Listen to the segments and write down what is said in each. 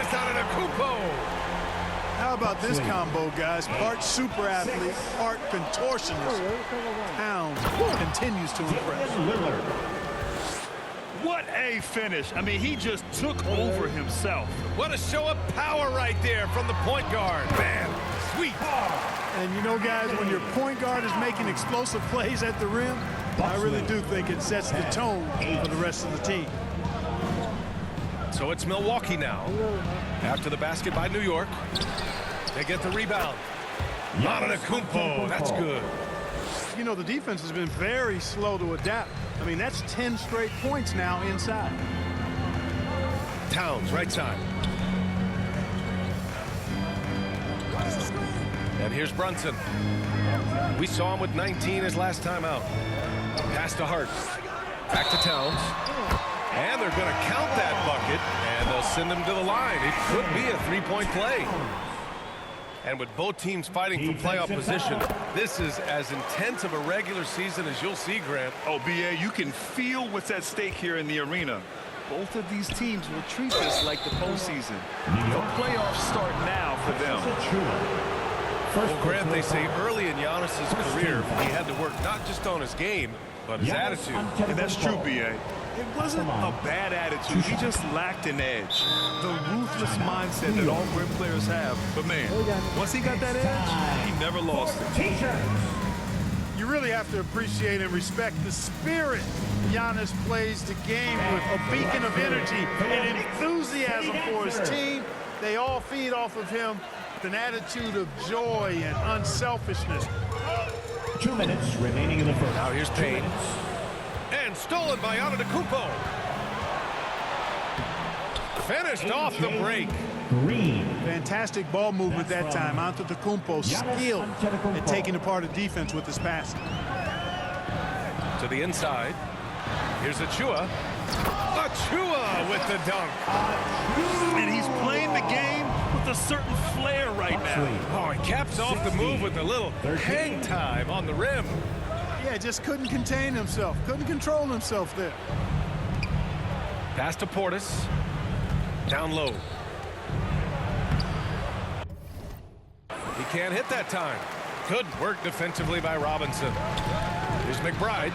Antetokounmpo. How about this combo, guys? Part super athlete, part contortionist. Towns continues to impress. What a finish. I mean, he just took over himself. What a show of power right there from the point guard. Man, sweet. And you know, guys, when your point guard is making explosive plays at the rim, I really do think it sets the tone for the rest of the team. So it's Milwaukee now. After the basket by New York, they get the rebound. Antetokounmpo, that's good. You know, the defense has been very slow to adapt. I mean, that's 10 straight points now inside. Towns, right side. And here's Brunson. We saw him with 19 his last time out. Pass to Hart. Back to Towns. And they're going to count that bucket, and they'll send him to the line. It could be a three-point play. And with both teams fighting for playoff position, this is as intense of a regular season as you'll see, Grant. Oh, B.A., you can feel what's at stake here in the arena. Both of these teams will treat this like the postseason. The playoffs start now for them. Well, Grant, they say early in Giannis's career, he had to work not just on his game, but his attitude. And that's true, B.A. It wasn't a bad attitude. He just lacked an edge. The ruthless mindset that all great players have. But, man, once he got that edge, he never lost it. You really have to appreciate and respect the spirit Giannis plays the game with. A beacon of energy and enthusiasm for his team. They all feed off of him with an attitude of joy and unselfishness. 2 minutes remaining in the first. Now here's Payne. And stolen by Antetokounmpo. Finished off the break. Green. Fantastic ball movement that time. Antetokounmpo skilled at taking apart a defense with his passing. To the inside. Here's Achua. Achua with the dunk. And he's playing the game with a certain flair right now. Oh, he caps off the move with a little hang time on the rim. Yeah, just couldn't contain himself. Couldn't control himself there. Pass to Portis. Down low. He can't hit that time. Good work defensively by Robinson. Here's McBride.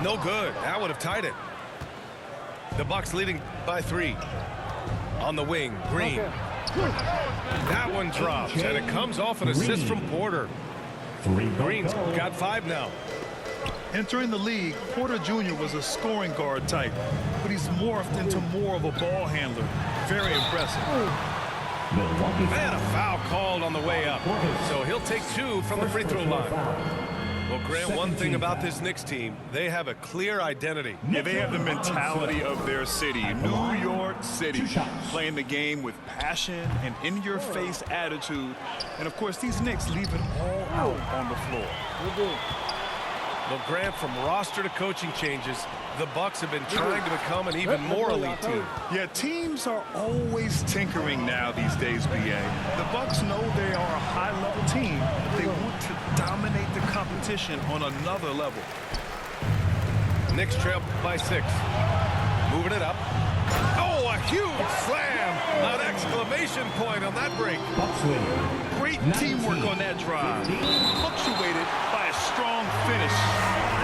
No good. That would have tied it. The Bucks leading by 3. On the wing, Green. That one drops, and it comes off an assist from Porter. Green's got 5 now. Entering the league, Porter Jr. was a scoring guard type, but he's morphed into more of a ball handler. Very impressive. Man, a foul called on the way up. So he'll take 2 from the free throw line. Well, Grant, one thing about this Knicks team, they have a clear identity. Yeah, they have the mentality of their city, New York City, playing the game with passion and in-your-face attitude. And, of course, these Knicks leave it all out on the floor. Well, Grant, from roster to coaching changes, the Bucks have been trying to become an even more elite team. Yeah, teams are always tinkering now these days, B.A. The Bucks know they are a high-level team, but they want to dominate the competition on another level. Knicks trail by 6. Moving it up. Oh, a huge slam! An exclamation point on that break. Great teamwork on that drive. Punctuated by a strong finish.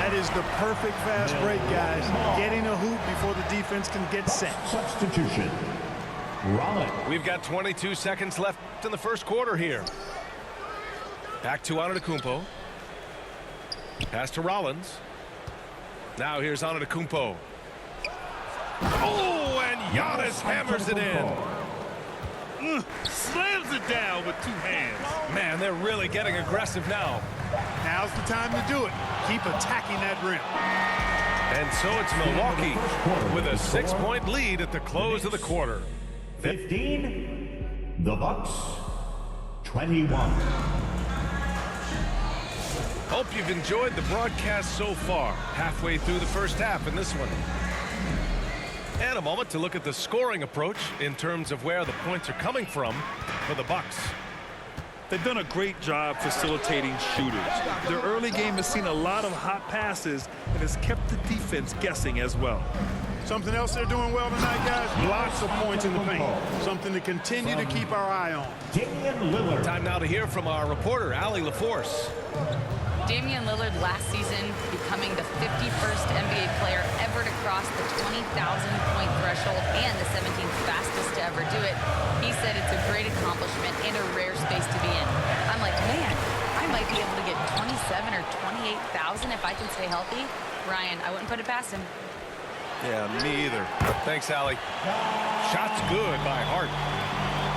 That is the perfect fast break, guys. Getting a hoop before the defense can get set. Substitution. Rollins. We've got 22 seconds left in the first quarter here. Back to Antetokounmpo. Pass to Rollins. Now here's Antetokounmpo. Oh, and Giannis hammers it in. Slams it down with 2 hands. Man, they're really getting aggressive now. Now's the time to do it. Keep attacking that rim. And so it's Milwaukee with a 6-point lead at the close of the quarter. 15. The Bucks. 21. Hope you've enjoyed the broadcast so far. Halfway through the first half in this one. And a moment to look at the scoring approach in terms of where the points are coming from for the Bucks. They've done a great job facilitating shooters. Their early game has seen a lot of hot passes and has kept the defense guessing as well. Something else they're doing well tonight, guys? Lots of points in the paint. Something to continue to keep our eye on. Damian Lillard. Time now to hear from our reporter, Allie LaForce. Damian Lillard last season becoming the 51st NBA player ever to cross the 20,000-point threshold and the 17th fastest to ever do it. He said it's a great accomplishment and a rare space to be in. I'm like, man, I might be able to get 27 or 28,000 if I can stay healthy. Ryan, I wouldn't put it past him. Yeah, me either. Thanks, Allie. Shot's good by Hart.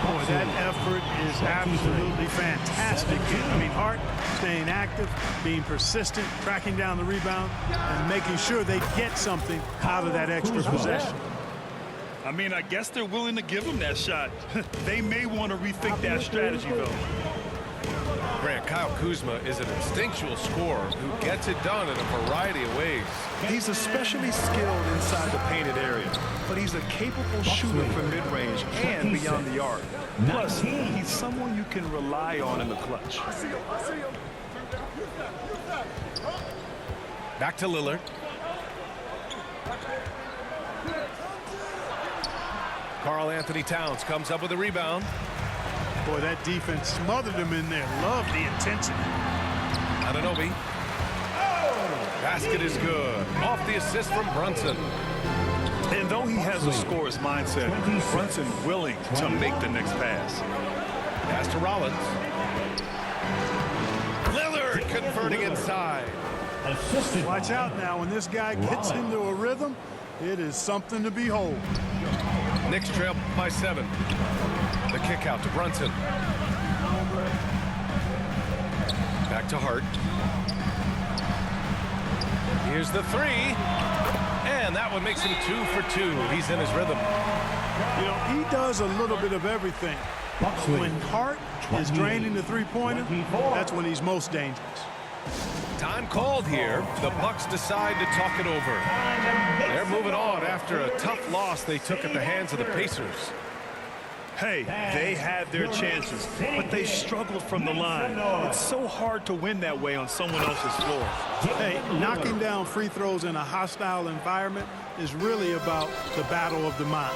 Boy, that effort is absolutely fantastic. I mean, Hart staying active, being persistent, tracking down the rebound, and making sure they get something out of that extra possession. I mean, I guess they're willing to give him that shot. They may want to rethink that strategy, though. Grant, Kyle Kuzma is an instinctual scorer who gets it done in a variety of ways. He's especially skilled inside the painted area, but he's a capable shooter from mid-range and beyond the arc. Plus, he's someone you can rely on in the clutch. Back to Lillard. Karl Anthony Towns comes up with a rebound. Boy, that defense smothered him in there. Love the intensity. Anunoby. Basket is good. Off the assist from Brunson. And though he has a scorer's mindset, Brunson willing to make the next pass. Pass to Rollins. Lillard converting inside. Watch out now. When this guy gets into a rhythm, it is something to behold. Knicks trail by 7. The kick out to Brunson. Back to Hart. Here's the 3. And that one makes him 2 for 2. He's in his rhythm. You know, he does a little bit of everything. When Hart is draining the three-pointer, that's when he's most dangerous. Time called here. The Bucks decide to talk it over. They're moving on after a tough loss they took at the hands of the Pacers. Hey, they had their chances, but they struggled from the line. It's so hard to win that way on someone else's floor. Hey, knocking down free throws in a hostile environment is really about the battle of the mind.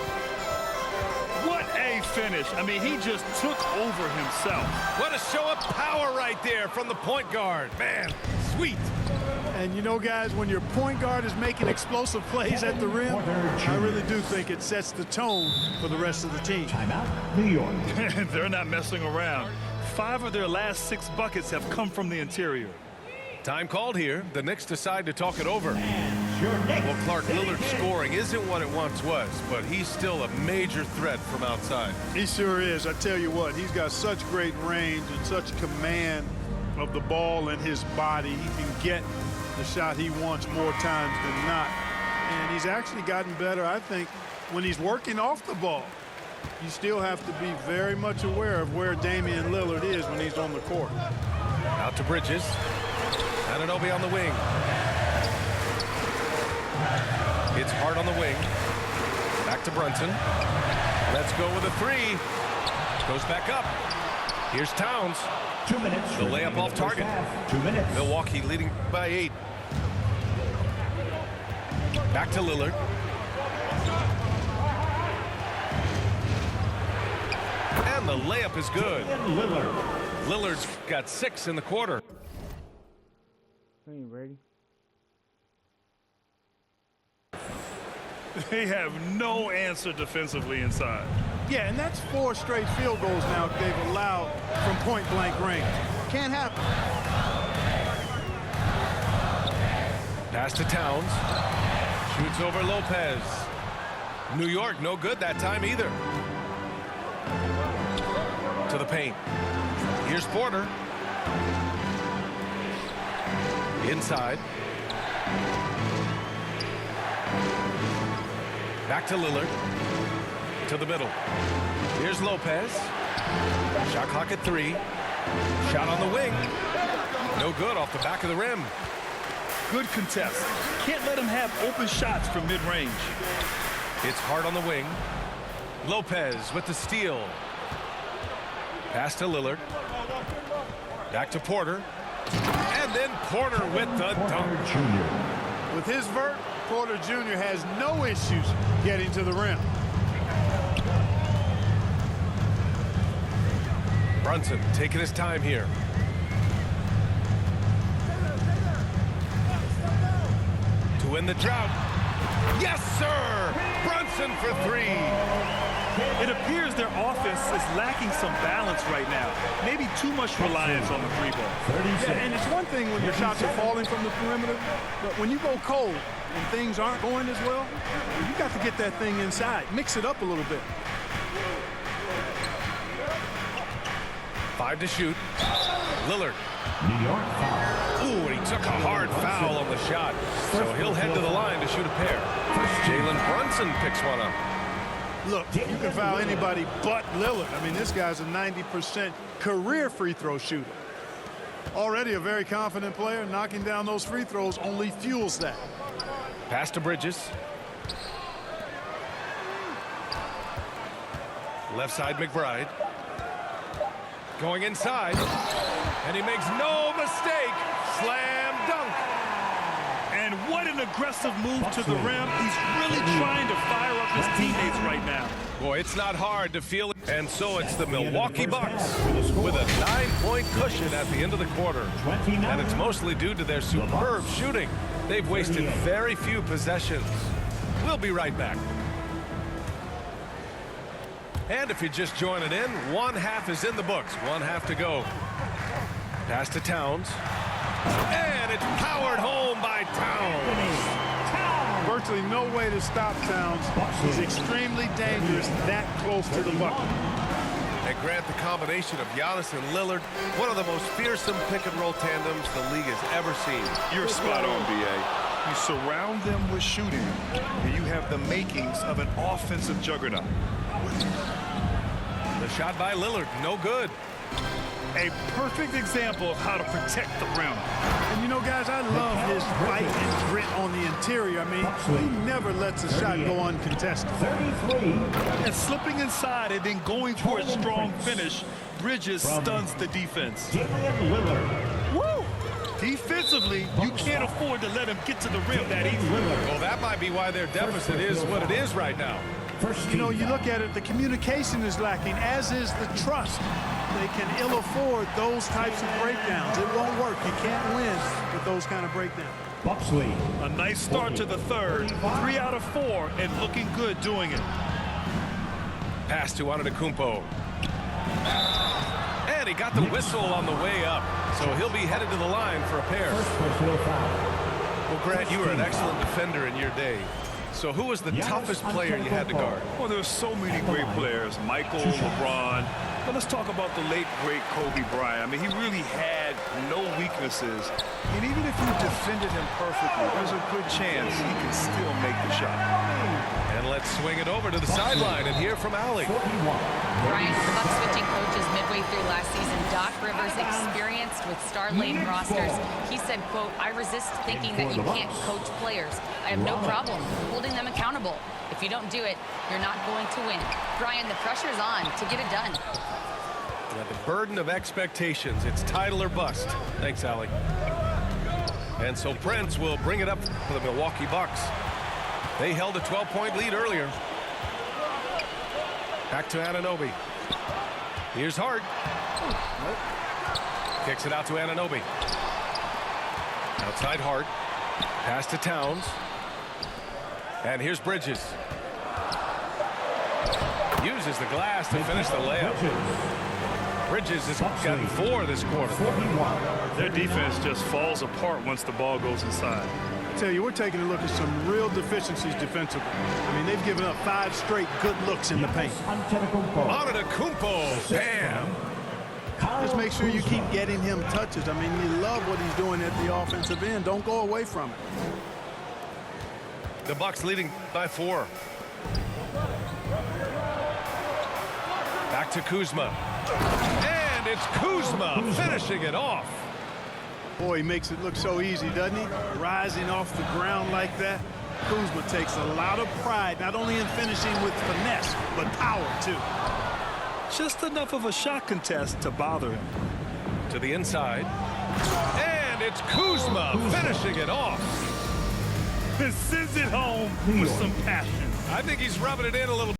What a finish. I mean, he just took over himself. What a show of power right there from the point guard. Man, sweet. And you know, guys, when your point guard is making explosive plays at the rim, I really do think it sets the tone for the rest of the team. Timeout, New York. They're not messing around. 5 of their last 6 buckets have come from the interior. Time called here. The Knicks decide to talk it over. Your Knicks. Well, Clark, Lillard's scoring isn't what it once was, but he's still a major threat from outside. He sure is. I tell you what, he's got such great range and such command of the ball in his body. He can get the shot he wants more times than not. And he's actually gotten better, I think, when he's working off the ball. You still have to be very much aware of where Damian Lillard is when he's on the court. Out to Bridges. Anunoby on the wing. It's Hart on the wing. Back to Brunson. Let's go with a 3. Goes back up. Here's Towns. 2 minutes. The layup off target. 2 minutes. Milwaukee leading by 8. Back to Lillard. And the layup is good. Lillard. Lillard's got 6 in the quarter. They have no answer defensively inside. Yeah, and that's 4 straight field goals now they've allowed from point-blank range. Can't happen. Pass to Towns. Shoots over Lopez. New York, no good that time either. To the paint. Here's Porter. Inside. Back to Lillard. To the middle. Here's Lopez. Shot clock at 3. Shot on the wing. No good off the back of the rim. Good contest. Can't let him have open shots from mid-range. It's Hart on the wing. Lopez with the steal. Pass to Lillard. Back to Porter. And then Porter with the dunk. With his vert, Porter Jr. has no issues getting to the rim. Brunson taking his time here. To win the drought. Yes, sir! Brunson for three. It appears their offense is lacking some balance right now. Maybe too much reliance on the three ball. Yeah, and it's one thing when your shots are falling from the perimeter, but when you go cold and things aren't going as well, you got to get that thing inside. Mix it up a little bit. 5 to shoot. Lillard. New York foul. Ooh, and he took a hard foul on the shot. So he'll head to the line to shoot a pair. Jalen Brunson picks one up. Look, you can foul anybody but Lillard. I mean, this guy's a 90% career free throw shooter. Already a very confident player. Knocking down those free throws only fuels that. Pass to Bridges. Left side, McBride. Going inside. And he makes no mistake. Slam dunk. And what an aggressive move to the rim. He's really trying to fire up his teammates right now. Boy, it's not hard to feel it. And so it's the Milwaukee Bucks with a 9-point cushion at the end of the quarter. And it's mostly due to their superb shooting. They've wasted very few possessions. We'll be right back. And if you're just joining in, one half is in the books. One half to go. Pass to Towns. And it's powered home by Towns. Virtually no way to stop Towns. He's extremely dangerous that close to the bucket. And Grant, the combination of Giannis and Lillard, one of the most fearsome pick-and-roll tandems the league has ever seen. You're spot on, B.A. You surround them with shooting, and you have the makings of an offensive juggernaut. The shot by Lillard, no good. A perfect example of how to protect the rim. And you know, guys, I love his fight and grit on the interior. I mean, he never lets a shot go uncontested. 33. And slipping inside and then going for a strong finish, Bridges stuns the defense. Damian Lillard. Woo! Defensively, you can't afford to let him get to the rim that easily. Well, that might be why their deficit is what it is right now. You know, you look at it, the communication is lacking, as is the trust. They can ill afford those types of breakdowns. It won't work. You can't win with those kind of breakdowns. Buxley. A nice start to the third. 3 out of 4 and looking good doing it. Pass to Antetokounmpo. And he got the whistle on the way up. So he'll be headed to the line for a pair. First personal foul. Well, Grant, you were an excellent defender in your day. So who was the toughest player you had to guard? Well, there's so many great players. Michael, LeBron. But let's talk about the late, great Kobe Bryant. I mean, he really had no weaknesses. And even if you defended him perfectly, there's a good chance he can still make the shot. And let's swing it over to the sideline and hear from Allie. 41. Brian, the Bucks switching coaches midway through last season. Doc Rivers, experienced with star-laden rosters. He said, quote, "I resist thinking that you can't coach players. I have no problem holding them accountable. If you don't do it, you're not going to win." Brian, the pressure's on to get it done. Yeah, the burden of expectations. It's title or bust. Thanks, Allie. And so Prince will bring it up for the Milwaukee Bucks. They held a 12-point lead earlier. Back to Anunoby. Here's Hart. Kicks it out to Anunoby. Outside Hart. Pass to Towns. And here's Bridges. Uses the glass to finish the layup. Bridges has gotten 4 this quarter. 41. Their defense just falls apart once the ball goes inside. I tell you, we're taking a look at some real deficiencies defensively. I mean, they've given up 5 straight good looks in the paint. Antetokounmpo. Bam. Just make sure you keep getting him touches. I mean, you love what he's doing at the offensive end. Don't go away from it. The Bucks leading by 4. Back to Kuzma. And it's Kuzma finishing it off. Boy, he makes it look so easy, doesn't he? Rising off the ground like that. Kuzma takes a lot of pride, not only in finishing with finesse, but power, too. Just enough of a shot contest to bother him. To the inside. And it's Kuzma finishing it off. and sends it home with some passion. I think he's rubbing it in a little